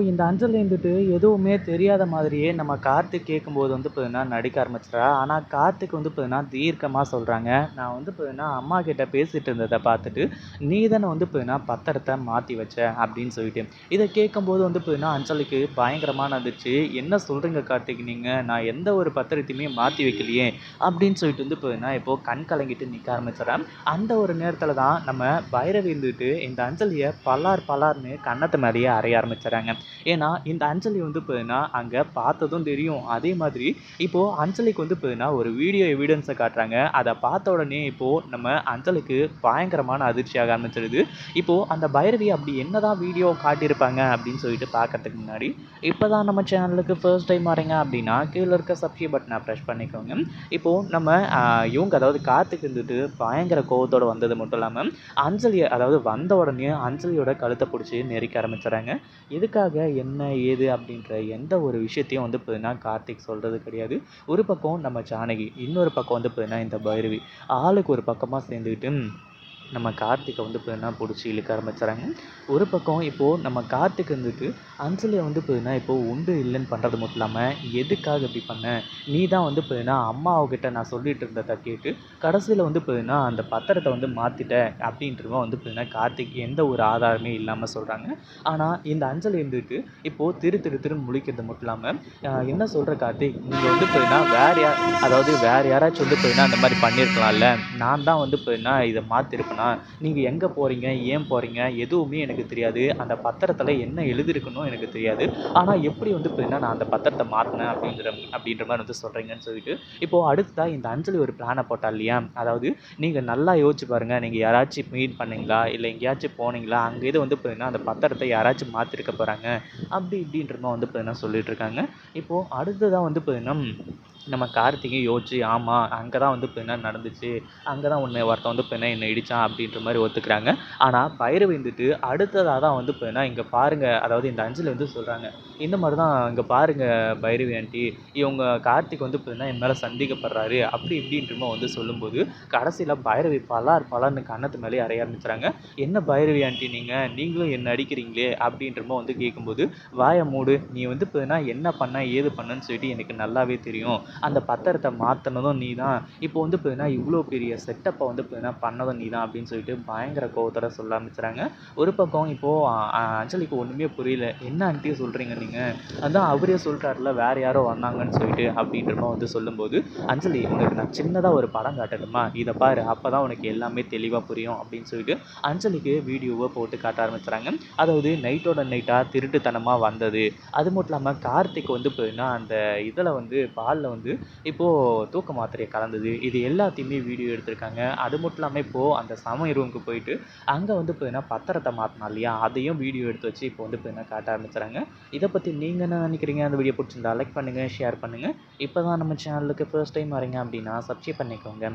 இந்த அஞ்சல் இருந்துட்டு எதுவுமே தெரியாத மாதிரியே நம்ம கார்த்திக் கேட்கும்போது பார்த்தீங்கன்னா, நடிக்க ஆரம்பிச்சுட்டா. ஆனா கார்த்திக் பார்த்தீங்கன்னா, தீர்க்கமா சொல்றாங்க. நான் பார்த்தீங்கன்னா, அம்மா கிட்ட பேசிட்டு இருந்தத பார்த்துட்டு, "நீ தானே பார்த்தீங்கன்னா, பத்திரத்த மாத்தி வச்ச" அப்படின்னு சொல்லிட்டு. இத கேட்கும்போது பார்த்தீங்கன்னா, அஞ்சலிக்கு பயங்கரமா இருந்துச்சு. "என்ன சொல்றீங்க கார்த்திக் நீங்க? நான் எந்த ஒரு பத்திரத்தையுமே மாத்தி வைக்கலையே" அப்படின்னு சொல்லிட்டு பார்த்தீங்கன்னா, இப்போ கண் கலங்கிட்டு நிக்க ஆரம்பிச்சுறா. அந்த ஒரு நேரத்தில தான் நம்ம பைரவி இந்த அஞ்சலிய பலார் பலார்ன்னு கன்னத்து மேலேயே அறைய ஆரம்பிச்சுறாங்க. ஏன்னா, இந்த அஞ்சலி பார்த்தீங்கன்னா, அங்க பார்த்ததும் தெரியும். அதே மாதிரி இப்போ அஞ்சலிக்கு பார்த்தீங்கன்னா, ஒரு வீடியோ எவிடன்ஸ காட்டுறாங்க. அத பார்த்த உடனே இப்போ நம்ம அஞ்சலிக்கு பயங்கரமான அதிர்ச்சியாக ஆரம்பிச்சிடுது. இப்போ அந்த பைரவி அப்படி என்னதான் வீடியோ காட்டியிருப்பாங்க அப்படின்னு சொல்லிட்டு பார்க்கறதுக்கு முன்னாடி, இப்பதான் நம்ம சேனலுக்கு ஃபர்ஸ்ட் டைம் வரீங்க அப்படின்னா, கீழ இருக்க சப்ஸ்கிரைப் பட்டன பிரஸ் பண்ணிக்கோங்க. இப்போ நம்ம இவங்க அதாவது கார்த்திக் பயங்கர கோவத்தோட வந்தது மட்டும் இல்லாம, அதாவது வந்த உடனே அஞ்சலியோட கழுத்த புடிச்சு நெரிக்க ஆரம்பிச்சுடுறாங்க. எதுக்காக, என்ன, ஏது அப்படின்ற எந்த ஒரு விஷயத்தையும் பார்த்தீங்கன்னா, கார்த்திக் சொல்றது கிடையாது. ஒரு பக்கம் நம்ம ஜானகி, இன்னொரு பக்கம் பார்த்தீங்கன்னா, இந்த பைரவி. ஆளுக்கு ஒரு பக்கமா சேர்ந்துக்கிட்டு நம்ம கார்த்திகை பார்த்தீங்கன்னா புடிச்சு இழுக்க ஆரம்பிச்சுறாங்க. ஒரு பக்கம் இப்போ நம்ம கார்த்திக் அஞ்சலிய பார்த்தீங்கன்னா, இப்போ உண்டு இல்லைன்னு பண்றது மட்டும் இல்லாம, "எதுக்காக இப்படி பண்ண? நீ தான் பார்த்தீங்கன்னா, அம்மாவுகிட்ட நான் சொல்லிட்டு இருந்தத கேட்டு, கடைசியில பார்த்தீங்கன்னா, அந்த பத்திரத்த மாத்திட்ட" அப்படின்றவன் பார்த்தீங்கன்னா, கார்த்திக் எந்த ஒரு ஆதாரமே இல்லாம சொல்றாங்க. ஆனா, இந்த அஞ்சலி இப்போ திரு திரு திருன்னு முழிக்கிறது மட்டும் இல்லாம, "என்ன சொல்ற கார்த்திக்? நீங்க பார்த்தீங்கன்னா, வேற யாராச்சும் பார்த்தீங்கன்னா, அந்த மாரி பண்ணியிருக்கலாம்ல. நான் தான் பார்த்தீங்கன்னா, இத மாத்திருப்பேனா? நீங்க எங்க போறீங்க? ஏன் போறீங்க? எதுவுமே எனக்கு தெரியாது. அந்த பத்திரத்தில என்ன எழுதியிருக்குன்னும் எனக்கு தெரியாது. ஆனா எப்படி பார்த்தீங்கன்னா, நான் அந்த பத்திரத்த மாத்துனேன் அப்படின்ற மாரி சொல்றீங்கன்னு சொல்லிட்டு, இப்போ அடுத்ததா இந்த அஞ்சலி ஒரு பிளான போட்டா இல்லையா? அதாவது நீங்க நல்லா யோசிச்சு பாருங்க. நீங்க யாராச்சும் மீட் பண்ணீங்களா? இல்ல எங்கேயாச்சும் போனீங்களா? அங்க இது பார்த்தீங்கன்னா, அந்த பத்திரத்த யாராச்சும் மாத்திருக்க போறாங்க. அப்படி இப்படின்ற மாரி பார்த்தீங்கன்னா சொல்லிட்டு இருக்காங்க. இப்போ அடுத்ததா பார்த்தீங்கன்னா, நம்ம கார்த்திகே யோசிச்சு, ஆமா அங்க தான் பார்த்தீங்கன்னா நடந்துச்சு. அங்க தான் ஒருத்தன் பார்த்தீங்கன்னா என்ன இடிச்சான் அப்படின்ற மாரி ஒத்துக்கிறாங்க. ஆனா பைரவி அடுத்ததா தான் பார்த்தீங்கன்னா, இங்க பாருங்க, அதாவது இந்த அஞ்சலி சொல்றாங்க. இந்த மாரி தான், இங்க பாருங்க பைரவி ஆன்ட்டி, இவங்க கார்த்திக் பார்த்தீங்கன்னா என் மேல சந்தேகப்படுறாரு. அப்படி இப்படின்ற மாரி சொல்லும்போது, கடைசியில பைரவி பலார் பலார்ன்னு கன்னத்து மேலயே அறைய ஆரம்பிச்சுறாங்க. என்ன பைரவி ஆன்ட்டி நீங்க? நீங்களும் என்ன அடிக்கிறீங்களே அப்படின்ற மாரி கேட்கும்போது, வாய மூடு. நீ பார்த்தீங்கன்னா என்ன பண்ண? ஏது பண்ணன்னு சொல்லிட்டு எனக்கு நல்லாவே தெரியும். அந்த பத்திரத்த மாத்துனதும் நீ தான். இப்போ பார்த்தீங்கன்னா, இவ்ளோ பெரிய செட்டப்ப பார்த்தீங்கன்னா பண்ணதும் நீ தான் அப்படின்னு சொல்லிட்டு பயங்கர கோவத்தோட சொல்ல ஆரம்பிச்சுறாங்க. ஒரு பக்கம் இப்போ அஞ்சலிக்கு ஒண்ணுமே புரியல. என்ன ஆன்ட்டி சொல்றீங்க நீங்க? அதான் அவரே சொல்ட்டார்ல வேற யாரோ வந்தாங்கன்னு சொல்லிட்டு அப்படின்ற மாரி சொல்லும்போது, அஞ்சலி உனக்கு நான் சின்னதா ஒரு படம் காட்டட்டுமா? இத பாரு. அப்பதான் உனக்கு எல்லாமே தெளிவா புரியும் அப்படின்னு சொல்லிட்டு அஞ்சலிக்கு வீடியோவ போட்டு காட்ட ஆரம்பிச்சுறாங்க. அதாவது நைட்டோட நைட்டா திருட்டுத்தனமா வந்தது. அது மட்டும் இல்லாம கார்த்திக் பார்த்தீங்கன்னா, அந்த இதுல பால்ல இப்போ தூக்க மாத்திரைய கலந்தது. இது எல்லாத்தையுமே வீடியோ எடுத்திருக்காங்க. அது மட்டும் இல்லாம இப்போ அந்த சமையல் ரூமுக்கு போயிட்டு, அங்க பார்த்தீங்கன்னா பத்திரத்த மாத்துனான் இல்லையா? அதையும் வீடியோ எடுத்து வச்சு இப்போ பார்த்தீங்கன்னா காட்ட ஆரம்பிச்சுறாங்க. இத பத்தி நீங்க என்ன நினைக்கிறீங்க? அந்த வீடியோ புடிச்சிருந்தா லைக் பண்ணுங்க, ஷேர் பண்ணுங்க. இப்பதான் நம்ம சேனலுக்கு ஃபர்ஸ்ட் டைம் வரீங்க அப்படின்னா சப்ஸ்கிரைப் பண்ணிக்கோங்க.